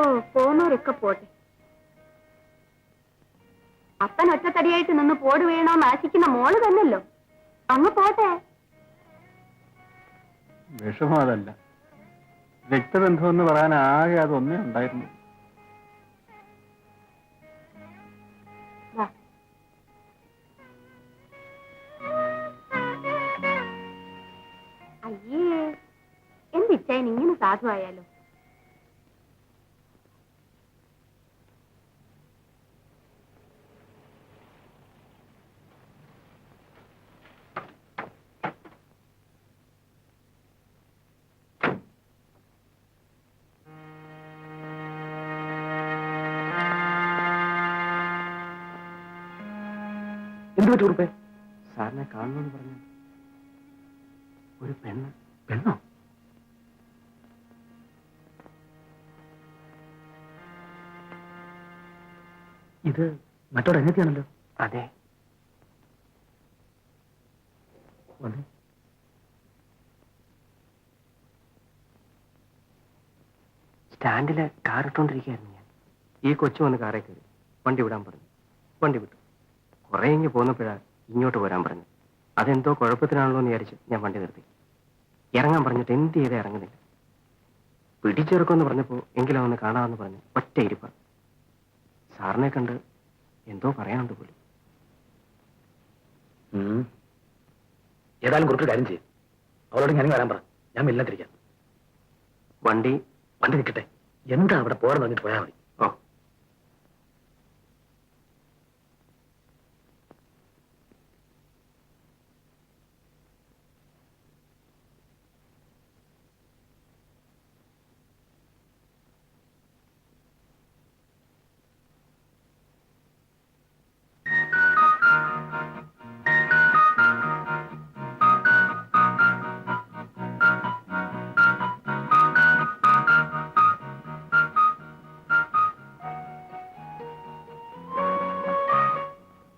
ഓ, പോന്നോരൊക്കെ പോട്ടെ. അപ്പൻ ഒറ്റത്തടിയായിട്ട് നിന്ന് പോട് വീണോന്ന് ആശിക്കുന്ന മോള് തന്നല്ലോ. അങ്ങ് പോട്ടെ. വിഷമം അതല്ല, രക്തബന്ധം എന്ന് പറയാൻ ആകെ അതൊന്നേ ഉണ്ടായിരുന്നു. അയ്യേ, എന്തിച്ചായൻ ഇങ്ങനെ സാധുവായാലോ? എന്ത് പറ്റൂർപ്പേ? സാറിനെ കാണണമെന്ന് പറഞ്ഞു. ഒരു പെണ്ണ്. പെണ്ണോ? ഇത് മറ്റോടെ എങ്ങനെയാണല്ലോ. അതെ. സ്റ്റാൻഡില് കാർ ഇട്ടോണ്ടിരിക്കുകയായിരുന്നു ഞാൻ. ഈ കൊച്ചു വന്ന് കാറേ കയറി വണ്ടി വിടാൻ പറഞ്ഞു. വണ്ടി വിട്ടു. കുറെ ഇങ്ങ് പോന്നപ്പോഴാ ഇങ്ങോട്ട് വരാൻ പറഞ്ഞു. അതെന്തോ കുഴപ്പത്തിനാണല്ലോ എന്ന് വിചാരിച്ച് ഞാൻ വണ്ടി നിർത്തി. ഇറങ്ങാൻ പറഞ്ഞിട്ട് എന്ത് ചെയ്തേ ഇറങ്ങുന്നില്ല. പിടിച്ചെറുക്കുമെന്ന് പറഞ്ഞപ്പോ എങ്കിലും ഒന്ന് കാണാമെന്ന് പറഞ്ഞു. ഒറ്റ ഇരിപ്പ. സാറിനെ കണ്ട് എന്തോ പറയാനുണ്ട് പോലും. ഏതായാലും കുറച്ച് കാര്യം ചെയ്യും. അവളോട് ഞാനും വരാൻ പറ. ഞാൻ മില്ലത്തിരിക്കാം. വണ്ടി വണ്ടി നിൽക്കട്ടെ. എന്താ അവിടെ പോകാൻ പറഞ്ഞിട്ട് പോയാൽ മതി. ഓ,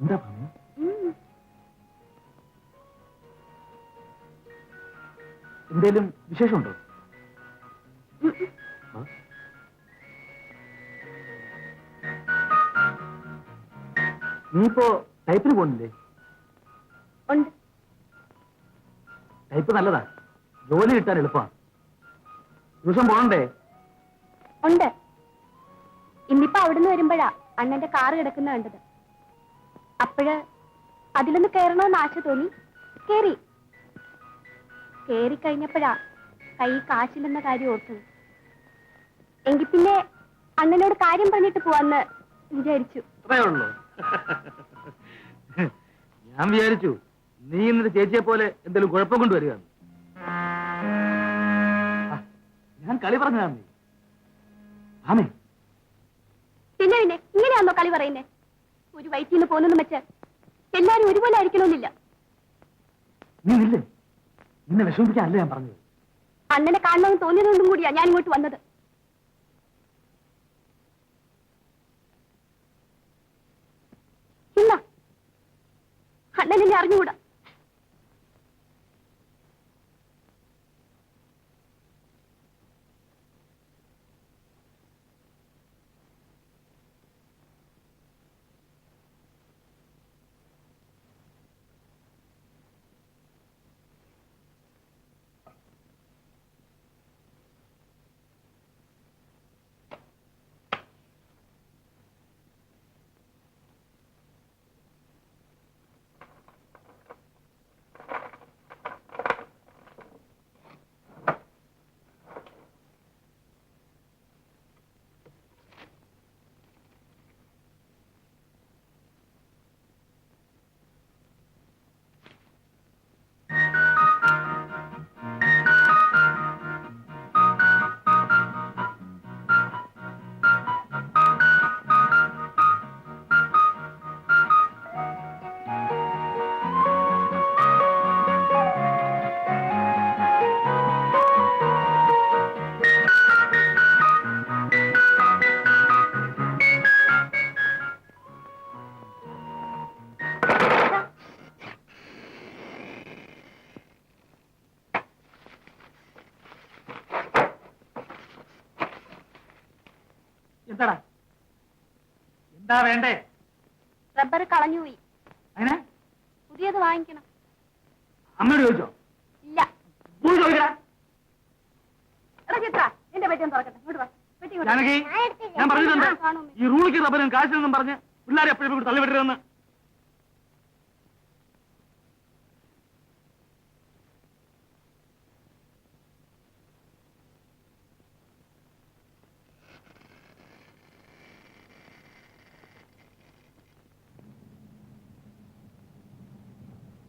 എന്താ പറഞ്ഞു? എന്തേലും വിശേഷമുണ്ടോ? നീ ഇപ്പോ ടൈപ്പിന് പോകുന്നില്ലേ? ഉണ്ട്. ടൈപ്പ് നല്ലതാ. ജോലി കിട്ടാൻ എളുപ്പമാണ്. ദിവസം പോകണ്ടേ? ഉണ്ട്. ഇന്നിപ്പോ അവിടുന്ന് വരുമ്പോഴാ അണ്ണന്റെ കാറ് കിടക്കുന്ന കണ്ടത്. അപ്പോഴ് അതിലൊന്ന് കയറണമെന്ന് ആശ തോന്നി. കേറി കഴിഞ്ഞപ്പോഴാ കൈ കാശില്ലെന്ന കാര്യം ഓർത്തത്. എങ്കിൽ പിന്നെ അണ്ണനോട് കാര്യം പറഞ്ഞിട്ട് പോവാന്ന് വിചാരിച്ചു. അത്രയുള്ളൂ. ഞാൻ വിചാരിച്ചു നീ ഇന്നത്തെ ചേച്ചിയെ പോലെ എന്തെങ്കിലും കുഴപ്പം കൊണ്ടുവരിക. ഞാൻ കളി പറഞ്ഞതാ. നീ ആമേ പിന്നെ ഇങ്ങനെയാണോ കളി പറയുന്നേ? ഒരു വയറ്റിൽ നിന്ന് പോന്നെന്ന് വെച്ച് എല്ലാരും ഒരുപോലെ ആയിരിക്കണമെന്നില്ല. നീ ഇല്ലേ? നിന്നെ വിഷമിപ്പിക്കാനല്ലേ ഞാൻ പറഞ്ഞത്. അണ്ണനെ കാണണമെന്ന് തോന്നിയതുകൊണ്ടും കൂടിയാ ഞാൻ ഇങ്ങോട്ട് വന്നത്. ഇല്ല, അണ്ണനെ അറിഞ്ഞുകൂടാ. എന്താടാ എന്താ വേണ്ടേ? റബ്ബർ കളഞ്ഞുപോയി, അങ്ങനെ പുതിയത് വാങ്ങിക്കണം. അമ്മയോട് ചോദിച്ചോ? ഇല്ല. പോയി ചോദിക്കടാ. എടാ ചിത്ര, എന്റെ പെട്ടി ഒന്ന് തുറക്കട്ടെ. ഇങ്ങോട്ട് വാ. പെട്ടി ഇങ്ങോട്ട്. ജാനകി, ഞാൻ പറഞ്ഞിട്ടുണ്ട് ഈ റൂളിക്ക് റബ്ബറും കാശിനെന്നും പറഞ്ഞ് പിള്ളേരെ എപ്പോഴും കൂടി തള്ളിവിടരുതെന്ന്.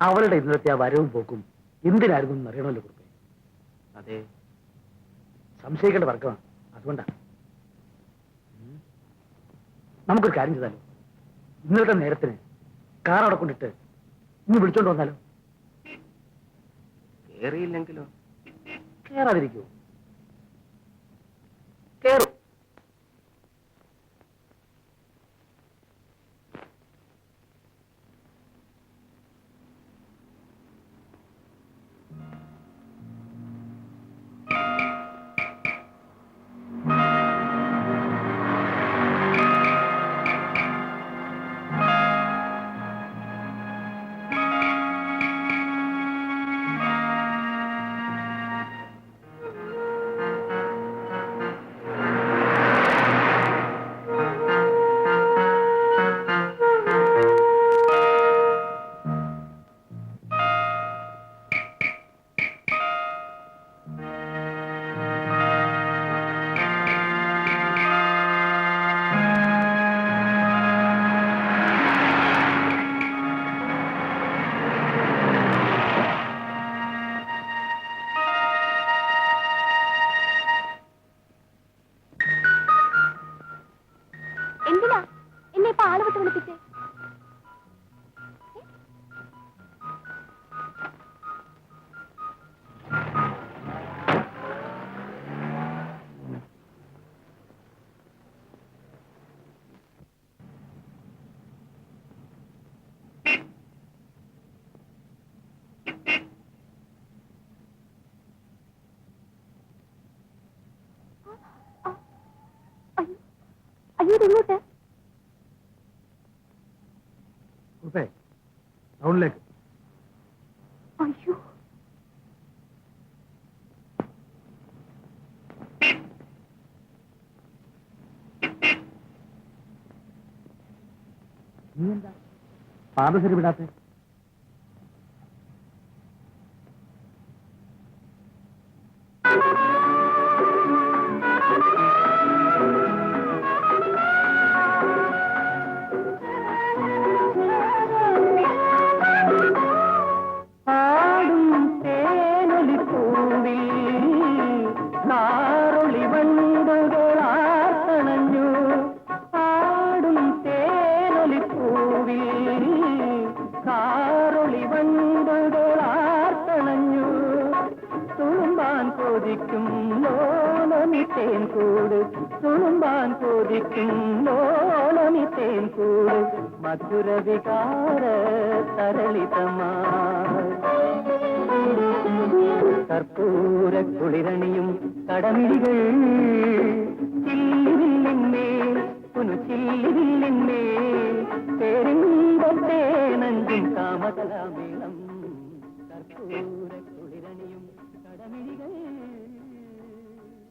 അവളുടെ ഇന്നത്തെ ആ വരവും പോക്കും എന്തിനായിരുന്നു എന്ന് അറിയണമല്ലോ കുറുപ്പേ. അതെ, സംശയിക്കേണ്ട വർക്കമാണ്, അതുകൊണ്ടാണ്. നമുക്കൊരു കാര്യം ചെയ്താലോ, ഇന്നത്തെ നേരത്തിന് കാർ അവിടെ കൊണ്ടിട്ട് ഇന്ന് വിളിച്ചോണ്ട് വന്നാലോ? കേറിയില്ലെങ്കിലോ? കേറാതിരിക്കോ? കേറും. എന്തിനാ എന്നെ ഇപ്പൊ ആളെ വിട്ട് വിളിപ്പിച്ചേ? അയ്യോ, ഇങ്ങോട്ട്. കുറുപ്പേ, ടൗണിലേക്ക്. അയ്യോ, നീ എന്താ പാദസരി വിടാത്തെ? മധുരവികാര തരളിതമായി കർപ്പൂര കുളിരണിയും കടമിടികൾ ചില്ലിവില്ലിന്മേൽ പുനുചില്ലിവില്ലിന്മേൽ പേരിമ്പത്തേനഞ്ചും കാമകലാമേളം കർപ്പൂര